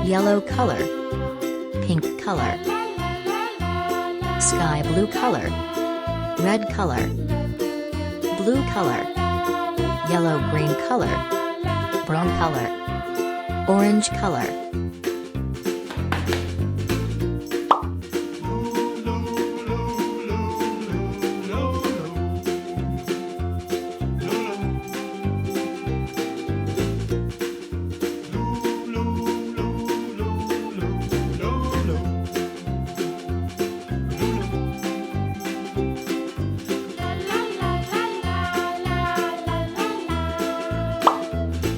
yellow color, pink color, sky blue color, red color, blue color, yellow green color, brown color, orange color.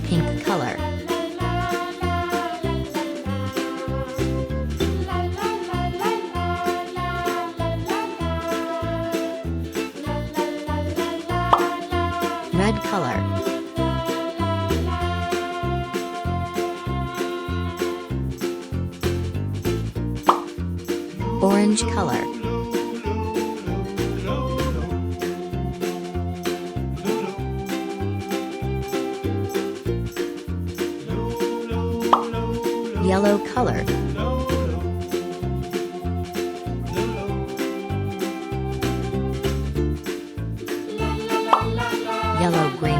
Pink color, red color, orange color, yellow color, yellow green